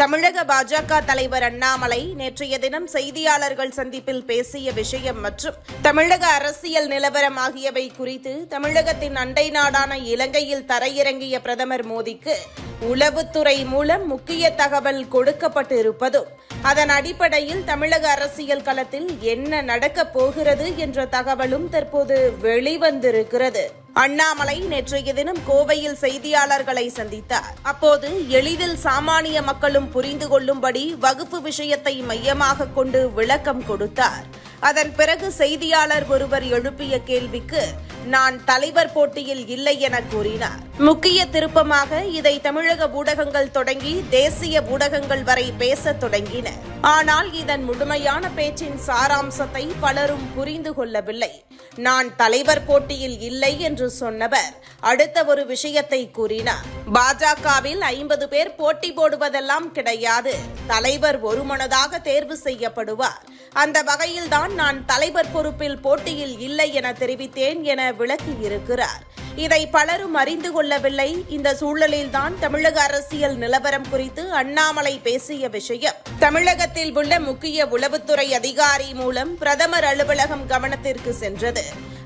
தமிழக பாஜக தலைவர் அண்ணாமலை நேற்றைய தினம் செய்தியாளர்கள் சந்திப்பில் பேசிய விஷயம் மற்றும் தமிழக அரசியல் நிலவரம் ஆகியவை குறித்து தமிழகத்தின் அண்டை நாடான இலங்கையில் தரையிறங்கிய பிரதமர் மோடிக்கு உளவுத்துறை மூலம் முக்கிய தகவல் கொடுக்கப்பட்டு இருப்பதும் அதன் அடிப்படையில் தமிழக அரசியல் களத்தில் என்ன நடக்கப் போகிறது என்ற தகவலும் தற்போது வெளிவந்திருக்கிறது. அண்ணாமலை நேற்றைய தினம் கோவையில் செய்தியாளர்களை சந்தித்தார். அப்போது எளிதில் சாமானிய மக்களும் புரிந்து கொள்ளும்படி வகுப்பு விஷயத்தை மையமாக கொண்டு விளக்கம் கொடுத்தார். அதன் பிறகு செய்தியாளர் ஒருவர் எழுப்பிய கேள்விக்கு நான் தலைவர் போட்டியில் இல்லை என கூறினார். முக்கிய திருப்பமாக இதை தமிழக ஊடகங்கள் தொடங்கி தேசிய ஊடகங்கள் வரை பேசத் தொடங்கின. ஆனால் இதன் முழுமையான பேச்சின் சாராம்சத்தை பலரும் புரிந்து கொள்ளவில்லை. நான் தலைவர் போட்டியில் இல்லை என்று சொன்னவர் அடுத்த ஒரு விஷயத்தை கூறினார். பாஜகவில் 50 பேர் போட்டி போடுவதெல்லாம் கிடையாது. தலைவர் ஒருமனதாக தேர்வு செய்யப்படுவார். அந்த வகையில்தான் நான் தலைவர் பொறுப்பில் போட்டியில் இல்லை என தெரிவித்தேன் என விளக்கியிருக்கிறார். இதை பலரும் அறிந்து கொள்ளவில்லை. இந்த சூழலில்தான் தமிழக அரசியல் நிலவரம் குறித்து அண்ணாமலை பேசிய விஷயம் தமிழகத்தில் உள்ள முக்கிய உளவுத்துறை அதிகாரி மூலம் பிரதமர் அலுவலகம் கவனத்திற்கு சென்றது.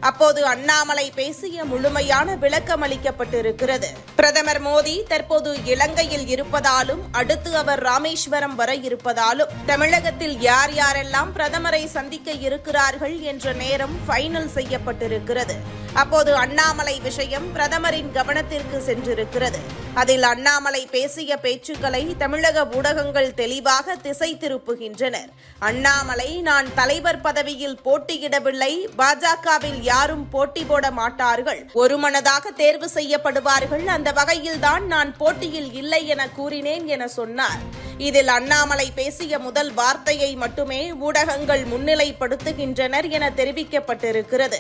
அப்போது அண்ணாமலை பேசிய முழுமையான விளக்கம் அளிக்கப்பட்டிருக்கிறது. பிரதமர் மோடி தற்போது இலங்கையில் இருப்பதாலும் அடுத்து அவர் ராமேஸ்வரம் வர இருப்பதாலும் தமிழகத்தில் யார் யாரெல்லாம் பிரதமரை சந்திக்க இருக்கிறார்கள் என்ற நேரம் ஃபைனல் செய்யப்பட்டிருக்கிறது. அப்போது அண்ணாமலை விஷயம் பிரதமரின் கவனத்திற்கு சென்றிருக்கிறது. அதில் அண்ணாமலை பேசிய பேச்சுக்களை தமிழக ஊடகங்கள் தெளிவாக திசை திருப்புகின்றனர். அண்ணாமலை நான் தலைவர் பதவியில் போட்டியிடவில்லை, பாஜகவில் யாரும் போட்டி போட மாட்டார்கள், ஒருமனதாக தேர்வு செய்யப்படுவார்கள், அந்த வகையில்தான் நான் போட்டியில் இல்லை என கூறினேன் என சொன்னார். இதில் அண்ணாமலை பேசிய முதல் வார்த்தையை மட்டுமே ஊடகங்கள் முன்னிலைப்படுத்துகின்றனர் என தெரிவிக்கப்பட்டிருக்கிறது.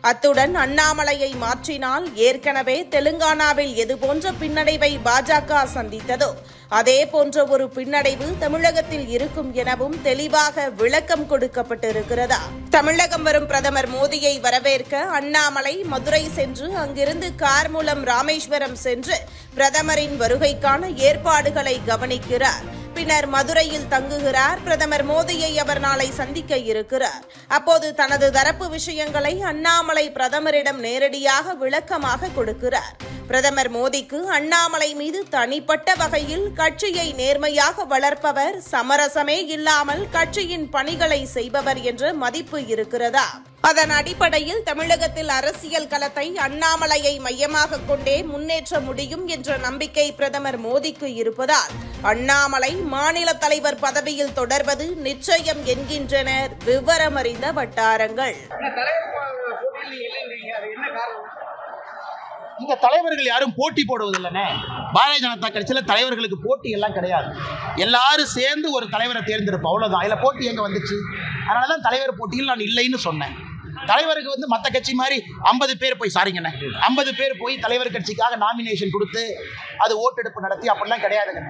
அத்துடன் அண்ணாமலையை மாற்றினால் ஏற்கனவே தெலுங்கானாவில் எதுபோன்ற பின்னடைவை பாஜக சந்தித்ததோ அதே போன்ற ஒரு பின்னடைவு தமிழகத்தில் இருக்கும் எனவும் தெளிவாக விளக்கம் கொடுக்கப்பட்டிருக்கிறதா? தமிழகம் வரும் பிரதமர் மோடியை வரவேற்க அண்ணாமலை மதுரை சென்று அங்கிருந்து கார் மூலம் ராமேஸ்வரம் சென்று பிரதமரின் வருகைக்கான ஏற்பாடுகளை கவனிக்கிறார். பின்னர் மதுரையில் தங்குகிறார். பிரதமர் மோடியை அவர் நாளை சந்திக்க இருக்கிறார். அப்போது தனது தரப்பு விஷயங்களை அண்ணாமலை பிரதமரிடம் நேரடியாக விளக்கமாக கொடுக்கிறார். பிரதமர் மோடிக்கு அண்ணாமலை மீது தனிப்பட்ட வகையில் கட்சியை நேர்மையாக வளர்ப்பவர், சமரசமே இல்லாமல் கட்சியின் பணிகளை செய்பவர் என்ற மதிப்பு இருக்கிறதா? அதன் அடிப்படையில் தமிழகத்தில் அரசியல் களத்தை அண்ணாமலையை மையமாக கொண்டே முன்னேற்ற முடியும் என்ற நம்பிக்கை பிரதமர் மோடிக்கு இருப்பதால் அண்ணாமலை மாநில தலைவர் பதவியில் தொடர்வது நிச்சயம் என்கின்றனர் விவரமறிந்த வட்டாரங்கள். இந்த தலைவர்கள் யாரும் போட்டி போடுவதில்லைனே. பாரதிய ஜனதா கட்சியில் தலைவர்களுக்கு போட்டி எல்லாம் கிடையாது. எல்லாரும் சேர்ந்து ஒரு தலைவரை தேர்ந்தெடுப்போம், அவ்வளோதான். இதில் போட்டி எங்கே வந்துச்சு? அதனால தான் தலைவர் போட்டியில் நான் இல்லைன்னு சொன்னேன். தலைவருக்கு மற்ற கட்சி மாதிரி 50 பேர் போய் 50 பேர் போய் தலைவர் கட்சிக்காக நாமினேஷன் கொடுத்து அது ஓட்டெடுப்பு நடத்தி அப்படிலாம் கிடையாதுங்க.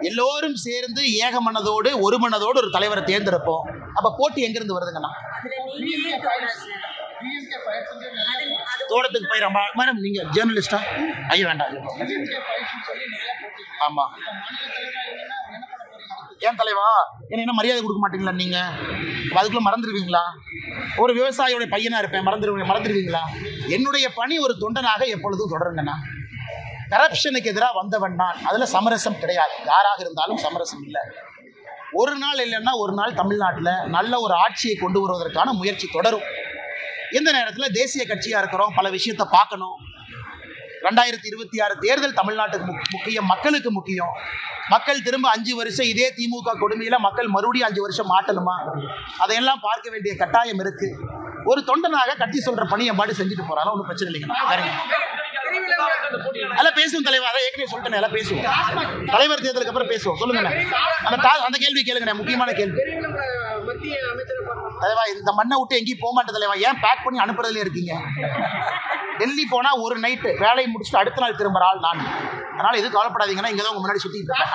எல்லோரும் சேர்ந்து ஏக மனதோடு ஒரு மனதோடு ஒரு தலைவரை தேர்ந்தெடுப்போம். அப்போ போட்டி எங்கிருந்து வருதுங்கண்ணா? தோட்டத்துக்கு போயிடறோம் மேடம். நீங்கள் ஜேர்னலிஸ்டா? ஐயோ வேண்டாம். ஆமாம். ஏன் தலைவா என்ன மரியாதை கொடுக்க மாட்டீங்களா? நீங்கள் அதுக்குள்ளே மறந்துடுவீங்களா? ஒரு விவசாயியோட பையனாக இருப்பேன், மறந்துடுவீங்களா? என்னுடைய பணி ஒரு தொண்டனாக எப்பொழுதும் தொடருங்கண்ணா. கரப்ஷனுக்கு எதிராக வந்தவன் நான். அதில் சமரசம் கிடையாது. யாராக இருந்தாலும் சமரசம் இல்லை. ஒரு நாள் இல்லைன்னா ஒரு நாள் தமிழ்நாட்டில் நல்ல ஒரு ஆட்சியை கொண்டு வருவதற்கான முயற்சி தொடரும். இந்த நேரத்தில் தேசிய கட்சியாக இருக்கிறோம், பல விஷயத்தை பார்க்கணும். 2026 தேர்தல் தமிழ்நாட்டுக்கு முக்கியம், மக்களுக்கு முக்கியம். மக்கள் திரும்ப 5 வருஷம் இதே திமுக கொடுமையில் மக்கள் மறுபடியும் 5 வருஷம் மாட்டணுமா? அதையெல்லாம் பார்க்க வேண்டிய கட்டாயம் இருக்கு. ஒரு தொண்டனாக கட்சி சொல்ற பணியை பாடு செஞ்சுட்டு போறாங்க, ஒன்றும் பிரச்சனை இல்லைங்க. அதெல்லாம் பேசுவோம் தலைவர். அதை ஏற்கனவே சொல்லிட்டேன், எல்லாம் பேசுவோம். தலைவர் தேர்தலுக்கு அப்புறம் பேசுவோம். சொல்லுங்க. அந்த கேள்வி கேளுங்க, முக்கியமான கேள்வி. தலைவா இந்த மண்ணை விட்டு எங்கேயும் போக மாட்டேன் தலைவா. ஏன் பேக் பண்ணி அனுப்புறதுல இருக்கீங்க? டெல்லி போனா ஒரு நைட்டு வேலையை முடிச்சுட்டு அடுத்த நாள் திரும்புற ஆள் நான். அதனால எதுவும் கவலைப்படாதீங்கன்னா இங்கதான் உங்க முன்னாடி சுத்திட்டு இருக்கேன்.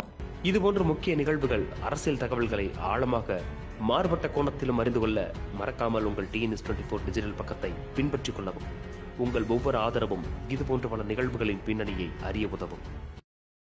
இதுபோன்ற முக்கிய நிகழ்வுகள், அரசியல் தகவல்களை ஆழமாக மாறுபட்ட கோணத்திலும் அறிந்து கொள்ள மறக்காமல் உங்கள் TNS24 டிஜிட்டல் பக்கத்தை பின்பற்றிக் கொள்ளவும். உங்கள் ஒவ்வொரு ஆதரவும் இதுபோன்ற பல நிகழ்வுகளின் பின்னணியை அறிய உதவும்.